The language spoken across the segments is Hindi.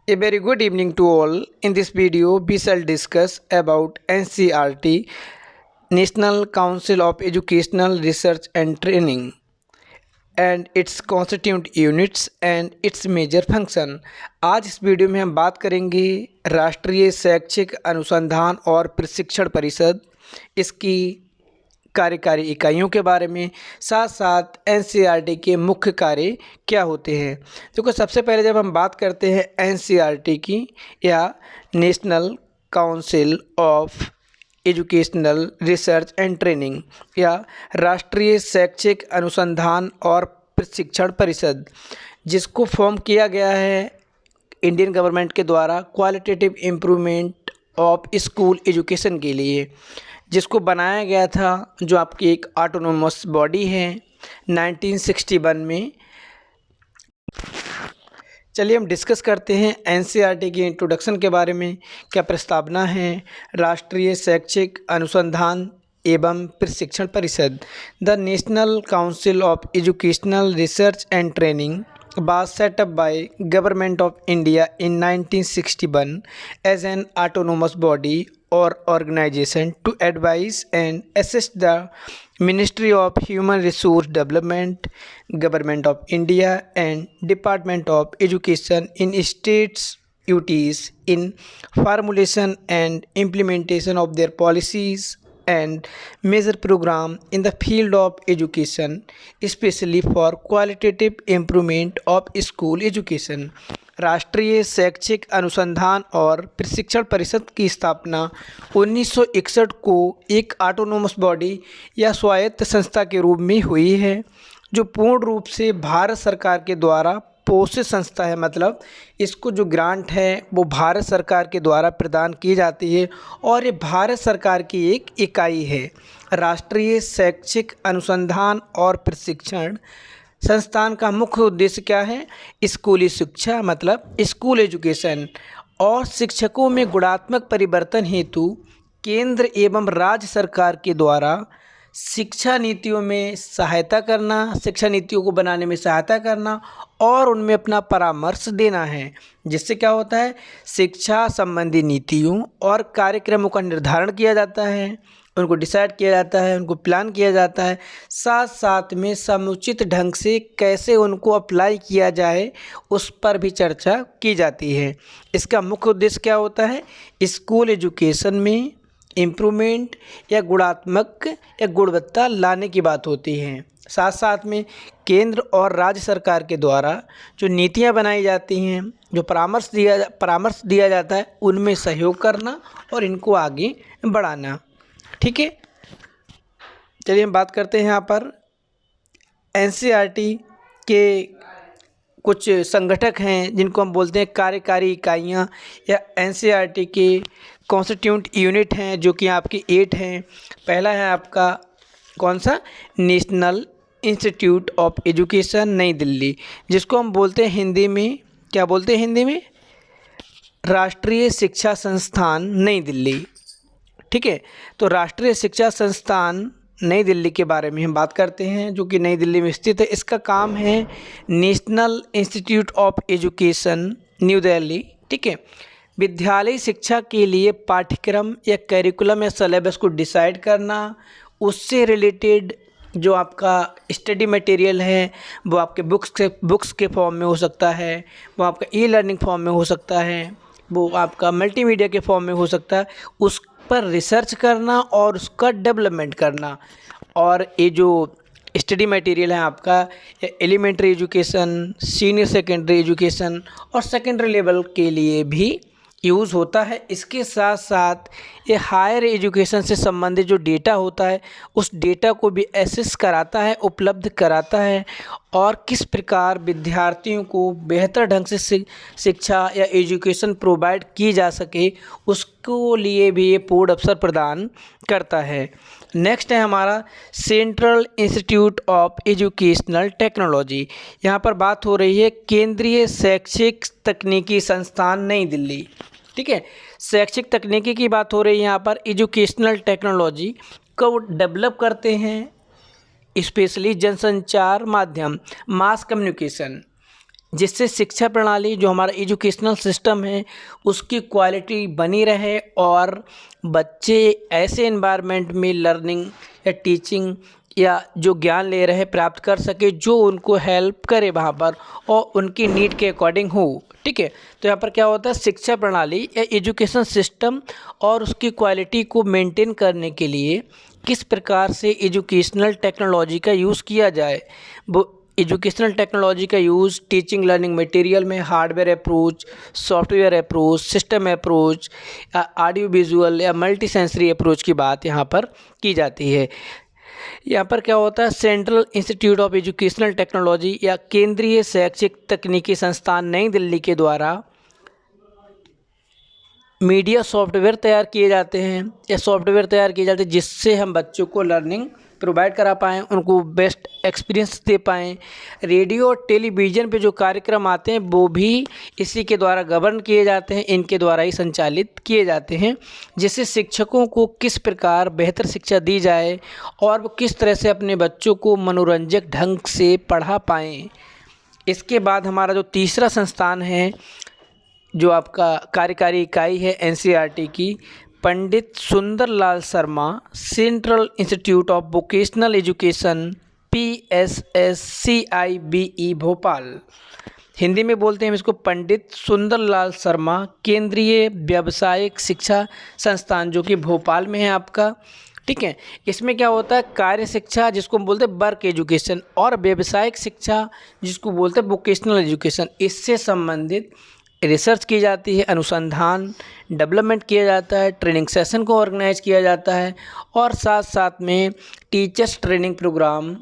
A very good evening to all. In this video, we shall discuss about NCERT, National Council of Educational Research and Training, and its constituent units and its major function. आज इस वीडियो में हम बात करेंगे राष्ट्रीय शैक्षिक अनुसंधान और प्रशिक्षण परिषद, इसकी कार्यकारी इकाइयों के बारे में, साथ साथ एनसीईआरटी के मुख्य कार्य क्या होते हैं। देखो, सबसे पहले जब हम बात करते हैं एनसीईआरटी की या national council of educational research and training या राष्ट्रीय शैक्षिक अनुसंधान और प्रशिक्षण परिषद, जिसको फॉर्म किया गया है इंडियन गवर्नमेंट के द्वारा qualitative improvement of school education के लिए, जिसको बनाया गया था, जो आपकी एक ऑटोनोमस बॉडी है 1961 में। चलिए हम डिस्कस करते हैं एनसीईआरटी की इंट्रोडक्शन के बारे में। क्या प्रस्तावना है? राष्ट्रीय शैक्षिक अनुसंधान एवं प्रशिक्षण परिषद, the national council of educational research and training was set up by Government of India in 1961 as an autonomous body or organization to advise and assist the Ministry of Human Resource Development, Government of India and Department of Education in states' duties in formulation and implementation of their policies and major program in the field of education, especially for qualitative improvement of school education। राष्ट्रीय शैक्षिक अनुसंधान और प्रशिक्षण परिषद की स्थापना 1961 को एक ऑटोनोमस बॉडी या स्वायत्त संस्था के रूप में हुई है, जो पूर्ण रूप से भारत सरकार के द्वारा पोषित संस्था है। मतलब इसको जो ग्रांट है वो भारत सरकार के द्वारा प्रदान की जाती है और ये भारत सरकार की एक इकाई है। राष्ट्रीय शैक्षिक अनुसंधान और प्रशिक्षण संस्थान का मुख्य उद्देश्य क्या है? स्कूली शिक्षा, मतलब स्कूल एजुकेशन और शिक्षकों में गुणात्मक परिवर्तन हेतु केंद्र एवं राज्य सरकार के द्वारा शिक्षा नीतियों में सहायता करना, शिक्षा नीतियों को बनाने में सहायता करना और उनमें अपना परामर्श देना है, जिससे क्या होता है, शिक्षा संबंधी नीतियों और कार्यक्रमों का निर्धारण किया जाता है, उनको डिसाइड किया जाता है, उनको प्लान किया जाता है, साथ साथ में समुचित ढंग से कैसे उनको अप्लाई किया जाए उस पर भी चर्चा की जाती है। इसका मुख्य उद्देश्य क्या होता है? स्कूल एजुकेशन में इम्प्रूवमेंट या गुणात्मक या गुणवत्ता लाने की बात होती है। साथ साथ में केंद्र और राज्य सरकार के द्वारा जो नीतियां बनाई जाती हैं, जो परामर्श दिया जाता है, उनमें सहयोग करना और इनको आगे बढ़ाना। ठीक है, चलिए हम बात करते हैं यहाँ पर एनसीईआरटी के कुछ संगठक हैं, जिनको हम बोलते हैं कार्यकारी इकाइयाँ या एनसीईआरटी के कॉन्स्टिट्यूंट यूनिट हैं, जो कि आपकी 8 हैं। पहला है आपका कौन सा? नेशनल इंस्टीट्यूट ऑफ एजुकेशन नई दिल्ली, जिसको हम बोलते हैं हिंदी में, क्या बोलते हैं हिंदी में? राष्ट्रीय शिक्षा संस्थान नई दिल्ली। ठीक है, तो राष्ट्रीय शिक्षा संस्थान नई दिल्ली के बारे में हम बात करते हैं, जो कि नई दिल्ली में स्थित है। इसका काम है national institute of education new Delhi. ठीक है, विद्यालय शिक्षा के लिए पाठ्यक्रम या करिकुलम या सिलेबस को डिसाइड करना, उससे रिलेटेड जो आपका स्टडी मटेरियल है वो आपके बुक्स के फॉर्म में हो सकता है, वो आपका ई लर्निंग फॉर्म में हो सकता है, वो आपका मल्टीमीडिया के फॉर्म में हो सकता है, उस पर रिसर्च करना और उसका डेवलपमेंट करना। और ये जो स्टडी मटेरियल है आपका elementary education, senior secondary education और सेकेंडरी लेवल के लिए भी यूज़ होता है। इसके साथ साथ ये हायर एजुकेशन से संबंधित जो डेटा होता है उस डेटा को भी एसेस कराता है, उपलब्ध कराता है, और किस प्रकार विद्यार्थियों को बेहतर ढंग से शिक्षा या एजुकेशन प्रोवाइड की जा सके, उसको लिए भी ये पूर्ण अवसर प्रदान करता है। नेक्स्ट है हमारा central institute of educational technology. यहाँ पर बात हो रही है केंद्रीय शैक्षिक तकनीकी संस्थान नई दिल्ली। ठीक है, शैक्षिक तकनीकी की बात हो रही है। यहाँ पर एजुकेशनल टेक्नोलॉजी को डेवलप करते हैं, स्पेशली जनसंचार माध्यम, मास कम्युनिकेशन, जिससे शिक्षा प्रणाली जो हमारा एजुकेशनल सिस्टम है उसकी क्वालिटी बनी रहे और बच्चे ऐसे एनवायरनमेंट में लर्निंग या टीचिंग या जो ज्ञान ले रहे प्राप्त कर सके जो उनको हेल्प करे वहाँ पर और उनकी नीड के अकॉर्डिंग हो। ठीक है, तो यहाँ पर क्या होता है, शिक्षा प्रणाली या एजुकेशन सिस्टम और उसकी क्वालिटी को मेंटेन करने के लिए किस प्रकार से एजुकेशनल टेक्नोलॉजी का यूज़ किया जाए। वो एजुकेशनल टेक्नोलॉजी का यूज़ टीचिंग लर्निंग मटेरियल में hardware approach, software approach, system approach, audio visual या मल्टी सेंसरी अप्रोच की बात यहाँ पर की जाती है। यहाँ पर क्या होता है, central institute of educational technology या केंद्रीय शैक्षिक तकनीकी संस्थान नई दिल्ली के द्वारा मीडिया सॉफ्टवेयर तैयार किए जाते हैं या सॉफ्टवेयर तैयार किए जाते हैं जिससे हम बच्चों को लर्निंग प्रोवाइड करा पाएँ, उनको बेस्ट एक्सपीरियंस दे पाएँ। रेडियो और टेलीविज़न पे जो कार्यक्रम आते हैं वो भी इसी के द्वारा गवर्न किए जाते हैं, इनके द्वारा ही संचालित किए जाते हैं, जिससे शिक्षकों को किस प्रकार बेहतर शिक्षा दी जाए और वो किस तरह से अपने बच्चों को मनोरंजक ढंग से पढ़ा पाएँ। इसके बाद हमारा जो तीसरा संस्थान है जो आपका कार्यकारी इकाई है एनसीईआरटी की, Pandit Sundarlal Sharma central institute of vocational education PSSCIBE Bhopal, Hindi में बोलते हैं इसको पंडित सुंदरलाल शर्मा केंद्रीय व्यावसायिक शिक्षा संस्थान जो कि भोपाल में है आपका। ठीक है, इसमें क्या होता है, कार्य शिक्षा जिसको हम बोलते हैं वर्क एजुकेशन और व्यावसायिक शिक्षा जिसको बोलते हैं वोकेशनल एजुकेशन, इससे संबंधित रिसर्च की जाती है, अनुसंधान डेवलपमेंट किया जाता है, ट्रेनिंग सेशन को ऑर्गेनाइज किया जाता है और साथ साथ में teachers training programme,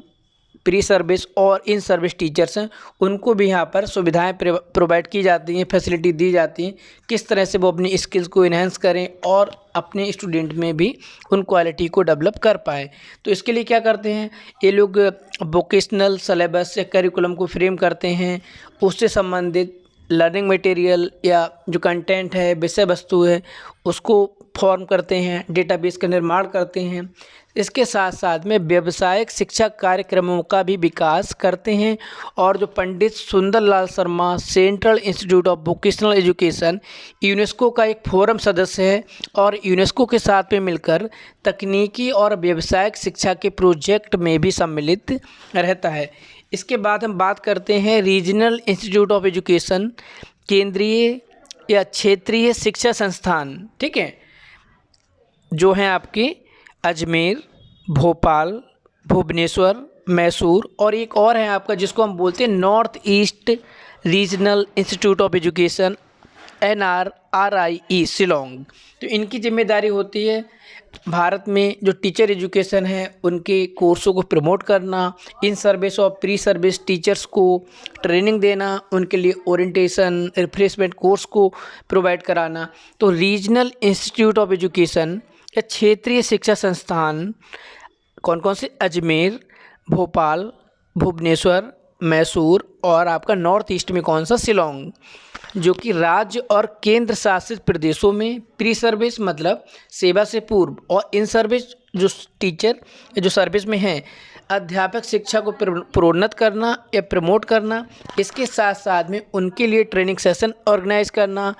pre service और इन सर्विस टीचर्स हैं उनको भी यहाँ पर सुविधाएं प्रोवाइड की जाती हैं, फैसिलिटी दी जाती हैं, किस तरह से वो अपनी स्किल्स को इन्हेंस करें और अपने स्टूडेंट में भी उन क्वालिटी को डेवलप कर पाए। तो इसके लिए क्या करते हैं ये लोग, वोकेशनल सिलेबस या करिकुलम को फ्रेम करते हैं, उससे संबंधित लर्निंग मटेरियल या जो कंटेंट है, विषय वस्तु है, उसको फॉर्म करते हैं, डेटाबेस का निर्माण करते हैं। इसके साथ साथ में व्यावसायिक शिक्षा कार्यक्रमों का भी विकास करते हैं और जो Pandit Sundarlal Sharma central institute of vocational education UNESCO का एक फोरम सदस्य है और यूनेस्को के साथ में मिलकर तकनीकी और व्यावसायिक शिक्षा के प्रोजेक्ट में भी सम्मिलित रहता है। इसके बाद हम बात करते हैं रीजनल इंस्टीट्यूट ऑफ एजुकेशन, केंद्रीय या क्षेत्रीय शिक्षा संस्थान। ठीक है, जो हैं आपके अजमेर, भोपाल, भुवनेश्वर, मैसूर और एक और है आपका जिसको हम बोलते हैं north east regional institute of education NRRIE Shillong. तो इनकी जिम्मेदारी होती है भारत में जो टीचर एजुकेशन है उनके कोर्सों को प्रमोट करना, इन सर्विस और प्री सर्विस टीचर्स को ट्रेनिंग देना, उनके लिए ओरिएंटेशन रिफ्रेशमेंट कोर्स को प्रोवाइड कराना। तो रीजनल इंस्टीट्यूट ऑफ एजुकेशन या क्षेत्रीय शिक्षा संस्थान कौन कौन से, अजमेर, भोपाल, भुवनेश्वर, मैसूर और आपका नॉर्थ ईस्ट में कौन सा, शिलोंग, जो कि राज्य और केंद्र शासित प्रदेशों में प्री सर्विस मतलब सेवा से पूर्व और इन सर्विस जो टीचर जो सर्विस में हैं अध्यापक शिक्षा को प्रोन्नत करना या प्रमोट करना, इसके साथ साथ में उनके लिए ट्रेनिंग सेशन ऑर्गेनाइज करना।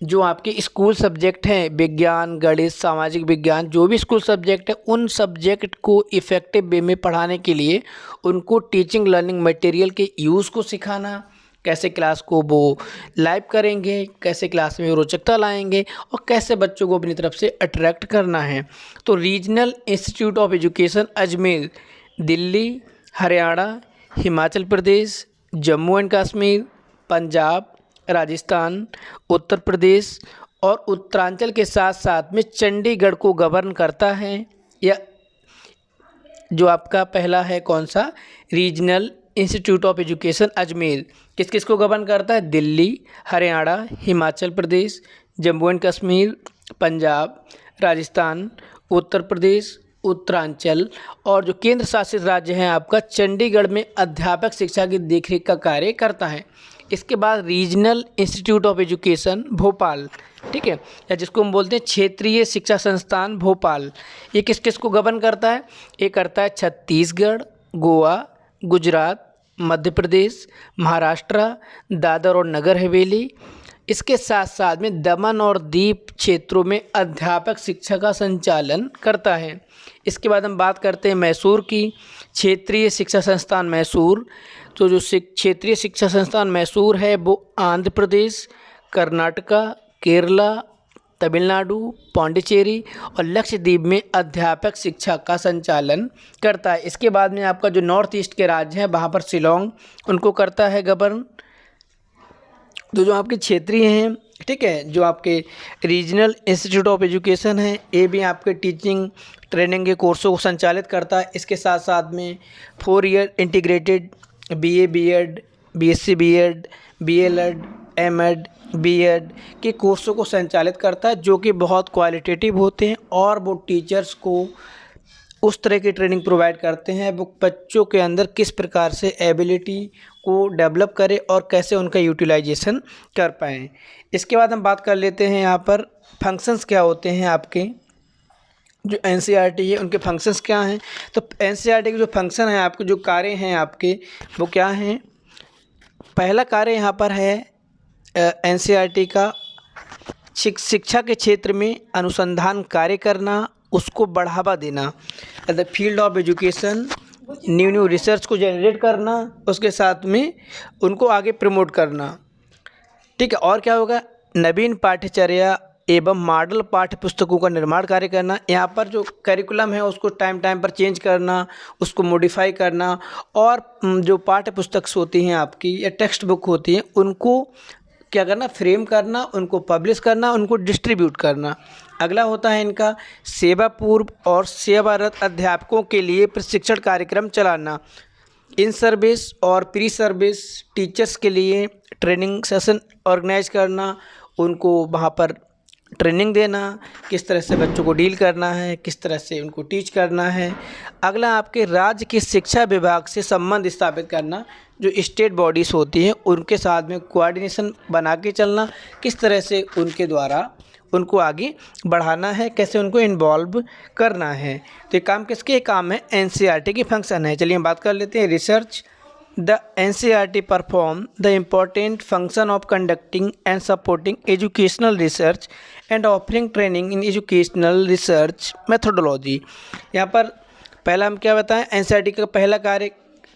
जो आपके स्कूल सब्जेक्ट हैं, विज्ञान, गणित, सामाजिक विज्ञान, जो भी स्कूल सब्जेक्ट है उन सब्जेक्ट को इफ़ेक्टिव वे में पढ़ाने के लिए उनको टीचिंग लर्निंग मटेरियल के यूज़ को सिखाना, कैसे क्लास को वो लाइव करेंगे, कैसे क्लास में रोचकता लाएंगे और कैसे बच्चों को अपनी तरफ से अट्रैक्ट करना है। तो regional institute of education Ajmer Delhi, Haryana, Himachal Pradesh, Jammu and Kashmir, Punjab, Rajasthan, Uttar Pradesh और उत्तरांचल के साथ साथ में चंडीगढ़ को गवर्न करता है। या जो आपका पहला है कौन सा, regional institute of education Ajmer किस किस को गवर्न करता है, दिल्ली, हरियाणा, हिमाचल प्रदेश, जम्मू एंड कश्मीर, पंजाब, राजस्थान, उत्तर प्रदेश, उत्तरांचल और जो केंद्र शासित राज्य हैं आपका चंडीगढ़ में अध्यापक शिक्षा की देखरेख का कार्य करता है। इसके बाद regional institute of education Bhopal, ठीक है, या जिसको हम बोलते हैं क्षेत्रीय शिक्षा संस्थान भोपाल, ये किस किस को गवर्न करता है, ये करता है छत्तीसगढ़, गोवा, गुजरात, मध्य प्रदेश, महाराष्ट्र, दादर और नगर हवेली। इसके साथ साथ में दमन और दीप क्षेत्रों में अध्यापक शिक्षा का संचालन करता है। इसके बाद हम बात करते हैं मैसूर की। क्षेत्रीय शिक्षा संस्थान मैसूर, तो जो क्षेत्रीय शिक्षा संस्थान मैसूर है वो आंध्र प्रदेश, कर्नाटका, केरला, तमिलनाडु, पौंडीचेरी और लक्षद्वीप में अध्यापक शिक्षा का संचालन करता है। इसके बाद में आपका जो नॉर्थ ईस्ट के राज्य हैं वहाँ पर शिलोंग उनको करता है गवर्न। तो जो आपके क्षेत्रीय हैं, ठीक है, जो आपके रीजनल इंस्टीट्यूट ऑफ एजुकेशन है, ये भी आपके टीचिंग ट्रेनिंग के कोर्सों को संचालित करता है। इसके साथ साथ में 4 year integrated BA BEd, BSc BEd, BLEd, MEd, BEd के कोर्सों को संचालित करता है, जो कि बहुत क्वालिटेटिव होते हैं और वो टीचर्स को उस तरह की ट्रेनिंग प्रोवाइड करते हैं वो बच्चों के अंदर किस प्रकार से एबिलिटी को डेवलप करें और कैसे उनका यूटिलाइजेशन कर पाएँ। इसके बाद हम बात कर लेते हैं यहाँ पर फंक्शंस क्या होते हैं आपके जो NCERT है, उनके फंक्शंस क्या हैं। तो NCERT के जो फंक्शन हैं आपके, जो कार्य हैं आपके, वो क्या हैं। पहला कार्य यहाँ पर है NCERT का शिक्षा के क्षेत्र में अनुसंधान कार्य करना, उसको बढ़ावा देना। The field of education new research को जनरेट करना, उसके साथ में उनको आगे प्रमोट करना, ठीक है। और क्या होगा, नवीन पाठ्यचर्या एवं मॉडल पाठ्य पुस्तकों का निर्माण कार्य करना। यहाँ पर जो करिकुलम है उसको टाइम टाइम पर चेंज करना, उसको मॉडिफाई करना, और जो पाठ्य पुस्तक होती हैं आपकी या टेक्स्ट बुक होती हैं उनको क्या करना, फ्रेम करना, उनको पब्लिश करना, उनको डिस्ट्रीब्यूट करना। अगला होता है इनका सेवा पूर्व और सेवारत अध्यापकों के लिए प्रशिक्षण कार्यक्रम चलाना। इन सर्विस और प्री सर्विस टीचर्स के लिए ट्रेनिंग सेशन ऑर्गेनाइज करना, उनको वहाँ पर ट्रेनिंग देना, किस तरह से बच्चों को डील करना है, किस तरह से उनको टीच करना है। अगला आपके राज्य के शिक्षा विभाग से संबंध स्थापित करना, जो स्टेट बॉडीज़ होती हैं उनके साथ में कोऑर्डिनेशन बना के चलना, किस तरह से उनके द्वारा उनको आगे बढ़ाना है, कैसे उनको इन्वॉल्व करना है। तो ये काम किसके काम है, NCERT की फंक्शन है। चलिए हम बात कर लेते हैं research. The NCERT perform the important function of conducting and supporting educational research and offering training in educational research methodology। यहाँ पर पहला हम क्या बताएं, NCERT का पहला कार्य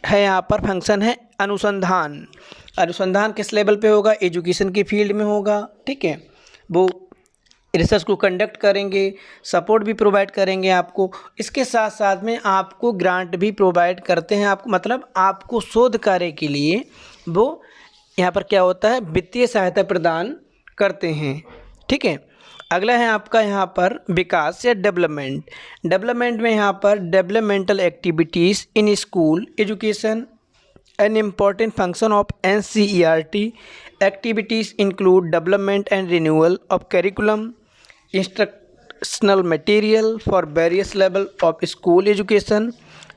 है यहाँ पर फंक्शन है अनुसंधान। अनुसंधान किस लेवल पे होगा, एजुकेशन की फील्ड में होगा, ठीक है। वो रिसर्च को कंडक्ट करेंगे, सपोर्ट भी प्रोवाइड करेंगे आपको। इसके साथ साथ में आपको ग्रांट भी प्रोवाइड करते हैं, आपको मतलब आपको शोध कार्य के लिए वो यहाँ पर क्या होता है, वित्तीय सहायता प्रदान करते हैं, ठीक है। अगला है आपका यहाँ पर विकास या डेवलपमेंट। डेवलपमेंट में यहाँ पर developmental activities in school education. An important function of NCERT activities include development and renewal of curriculum, instructional material for various levels of school education,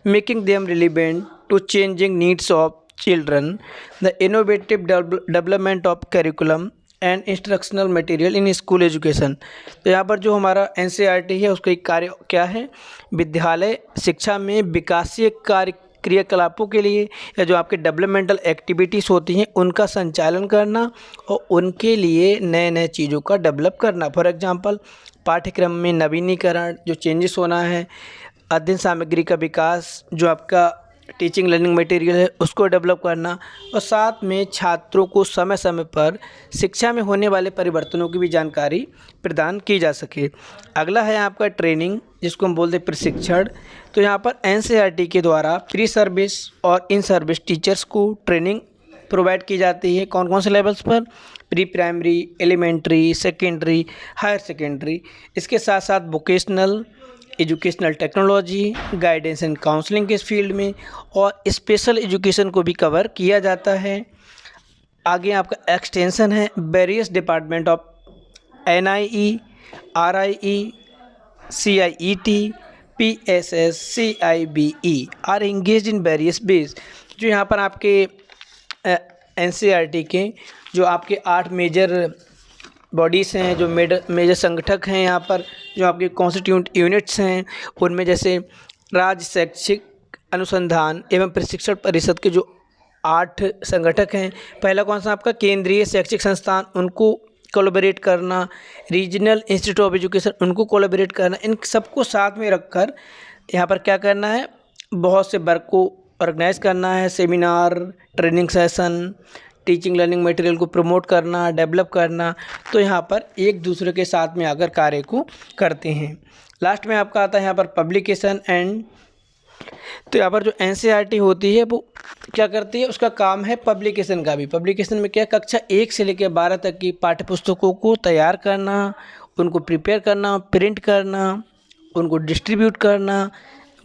making them relevant to changing needs of children, the innovative development of curriculum and instructional material in school education। तो यहाँ पर जो हमारा NCERT है उसका एक कार्य क्या है, विद्यालय शिक्षा में विकासीय कार्य क्रियाकलापों के लिए या जो आपके डेवलपमेंटल एक्टिविटीज़ होती हैं उनका संचालन करना और उनके लिए नए नए चीज़ों का डेवलप करना। फॉर एग्जांपल पाठ्यक्रम में नवीनीकरण, जो चेंजेस होना है, अध्ययन सामग्री का विकास, जो आपका टीचिंग लर्निंग मटेरियल है उसको डेवलप करना, और साथ में छात्रों को समय समय पर शिक्षा में होने वाले परिवर्तनों की भी जानकारी प्रदान की जा सके। अगला है आपका ट्रेनिंग, जिसको हम बोलते हैं प्रशिक्षण। तो यहाँ पर NCERT के द्वारा प्री सर्विस और इन सर्विस टीचर्स को ट्रेनिंग प्रोवाइड की जाती है। कौन कौन से लेवल्स पर, pre primary, elementary, secondary, higher secondary. इसके साथ साथ vocational, educational technology, guidance and counselling के इस फील्ड में, और स्पेशल एजुकेशन को भी कवर किया जाता है। आगे आपका एक्सटेंशन है, various department of NIE, RIE, CIET, PSS, CIBE are engage in various base. जो यहाँ पर आपके NCERT के जो आपके 8 मेजर बॉडीज़ हैं, जो मेजर संगठक हैं यहाँ पर, जो आपके कॉन्स्टिट्यूंट यूनिट्स हैं, उनमें जैसे राज्य शैक्षिक अनुसंधान एवं प्रशिक्षण परिषद के जो 8 संगठक हैं। पहला कौन सा आपका केंद्रीय शैक्षिक संस्थान, उनको कोलैबोरेट करना, रीजनल इंस्टीट्यूट ऑफ एजुकेशन उनको कोलैबोरेट करना, इन सबको साथ में रखकर यहाँ पर क्या करना है, बहुत से वर्क को ऑर्गेनाइज करना है, seminar, training session, teaching learning material को प्रमोट करना, डेवलप करना। तो यहाँ पर एक दूसरे के साथ में आकर कार्य को करते हैं। लास्ट में आपका आता है यहाँ पर पब्लिकेशन एंड, तो यहाँ पर जो एनसीईआरटी होती है वो क्या करती है, उसका काम है पब्लिकेशन का भी। पब्लिकेशन में क्या, कक्षा 1 से लेकर 12 तक की पाठ्य पुस्तकों को तैयार करना, उनको प्रिपेयर करना, प्रिंट करना, उनको डिस्ट्रीब्यूट करना,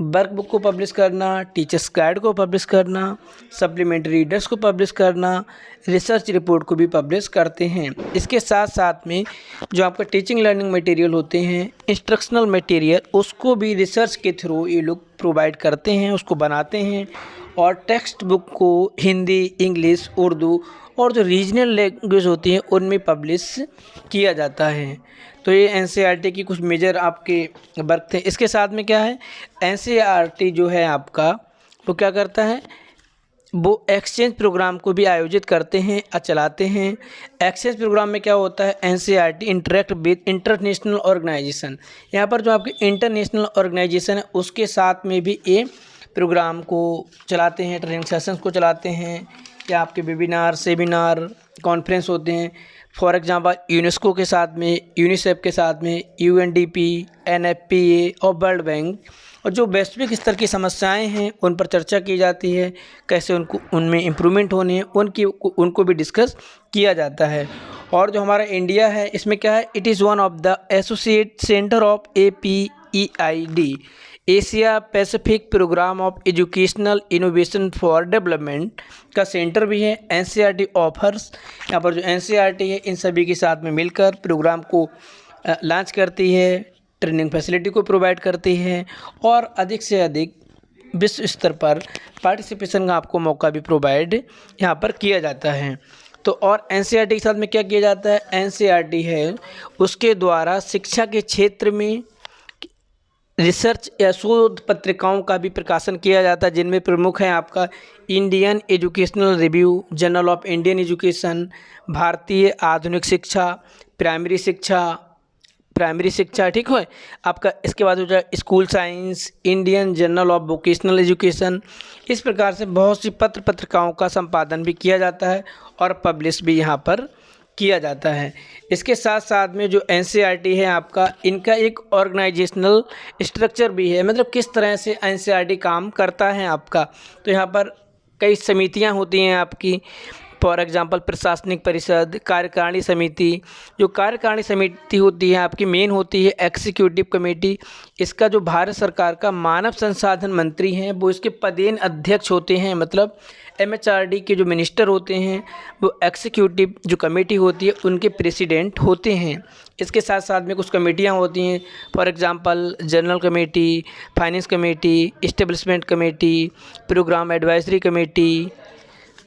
वर्क बुक को पब्लिश करना, टीचर्स गाइड को पब्लिश करना, सप्लीमेंट्री रीडर्स को पब्लिश करना, रिसर्च रिपोर्ट को भी पब्लिश करते हैं। इसके साथ साथ में जो आपका टीचिंग लर्निंग मटेरियल होते हैं, इंस्ट्रक्शनल मटेरियल, उसको भी रिसर्च के थ्रू ये लोग प्रोवाइड करते हैं, उसको बनाते हैं। और टेक्स्ट बुक को हिंदी, इंग्लिश, उर्दू और जो रीजनल लैंग्वेज होती हैं उनमें पब्लिश किया जाता है। तो ये एनसीईआरटी की कुछ मेजर आपके वर्क थे। इसके साथ में क्या है, एनसीईआरटी जो है आपका वो क्या करता है, वो एक्सचेंज प्रोग्राम को भी आयोजित करते हैं और चलाते हैं। एक्सचेंज प्रोग्राम में क्या होता है, NCERT interact with international organisation, यहाँ पर जो आपकी इंटरनेशनल ऑर्गेनाइजेशन है उसके साथ में भी ये प्रोग्राम को चलाते हैं, ट्रेनिंग सेशंस को चलाते हैं, या आपके वेबिनार, सेमिनार, कॉन्फ्रेंस होते हैं। फॉर एग्जांपल यूनेस्को के साथ में, यूनिसेफ के साथ में, यूएनडीपी, एनएफपीए और वर्ल्ड बैंक, और जो वैश्विक स्तर की समस्याएं हैं उन पर चर्चा की जाती है, कैसे उनको उनमें इम्प्रूवमेंट होने हैं उनको भी डिस्कस किया जाता है। और जो हमारा इंडिया है इसमें क्या है, it is one of the associate centre of APEID, Asia Pacific programme of educational innovation for development का सेंटर भी है। एनसीईआरटी ऑफर्स, यहाँ पर जो एनसीईआरटी है इन सभी के साथ में मिलकर प्रोग्राम को लॉन्च करती है, ट्रेनिंग फैसिलिटी को प्रोवाइड करती है और अधिक से अधिक विश्व स्तर पर पार्टिसिपेशन का आपको मौका भी प्रोवाइड यहाँ पर किया जाता है। तो और एनसीईआरटी के साथ में क्या किया जाता है, एनसीईआरटी है उसके द्वारा शिक्षा के क्षेत्र में रिसर्च या शोध पत्रिकाओं का भी प्रकाशन किया जाता है, जिनमें प्रमुख हैं आपका Indian educational review, journal of Indian education, भारतीय आधुनिक शिक्षा, प्राइमरी शिक्षा, ठीक है आपका। इसके बाद हो जाए school science, Indian journal of vocational education. इस प्रकार से बहुत सी पत्र पत्रिकाओं का संपादन भी किया जाता है और पब्लिश भी यहाँ पर किया जाता है। इसके साथ साथ में जो एनसीईआरटी है आपका, इनका एक ऑर्गेनाइजेशनल स्ट्रक्चर भी है, मतलब किस तरह से एनसीईआरटी काम करता है आपका। तो यहाँ पर कई समितियाँ होती हैं आपकी, फॉर एग्जांपल प्रशासनिक परिषद, कार्यकारिणी समिति। जो कार्यकारिणी समिति होती है आपकी मेन होती है एग्जीक्यूटिव कमेटी। इसका जो भारत सरकार का मानव संसाधन मंत्री हैं वो इसके पदेन अध्यक्ष होते हैं, मतलब MHRD के जो मिनिस्टर होते हैं वो एग्जीक्यूटिव जो कमेटी होती है उनके प्रेसिडेंट होते हैं। इसके साथ साथ में कुछ कमेटियां होती हैं, for example general committee, finance committee, establishment committee, programme advisory committee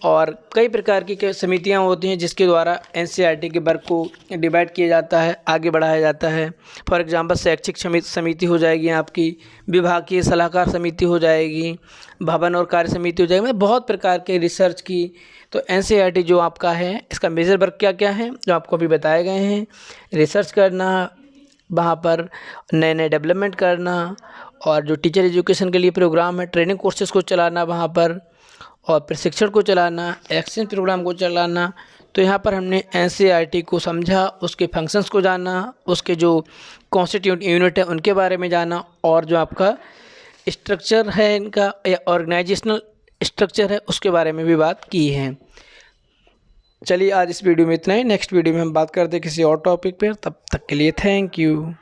और कई प्रकार की समितियां होती हैं जिसके द्वारा एनसीईआरटी के वर्क को डिवाइड किया जाता है, आगे बढ़ाया जाता है। फॉर एग्जांपल शैक्षिक समिति हो जाएगी आपकी, विभागीय सलाहकार समिति हो जाएगी, भवन और कार्य समिति हो जाएगी, मतलब बहुत प्रकार के रिसर्च की। तो एनसीईआरटी जो आपका है इसका मेजर वर्क क्या क्या है जो आपको अभी बताए गए हैं, रिसर्च करना, वहाँ पर नए नए डेवलपमेंट करना, और जो टीचर एजुकेशन के लिए प्रोग्राम है, ट्रेनिंग कोर्सेज़ को चलाना वहाँ पर, और प्रशिक्षण को चलाना, एक्सचेंज प्रोग्राम को चलाना। तो यहाँ पर हमने एनसीईआरटी को समझा, उसके फंक्शंस को जाना, उसके जो कॉन्स्टिट्यूंट यूनिट है उनके बारे में जाना, और जो आपका स्ट्रक्चर है इनका या ऑर्गेनाइजेशनल स्ट्रक्चर है उसके बारे में भी बात की है। चलिए आज इस वीडियो में इतना ही, नेक्स्ट वीडियो में हम बात करते हैं किसी और टॉपिक पर। तब तक के लिए थैंक यू।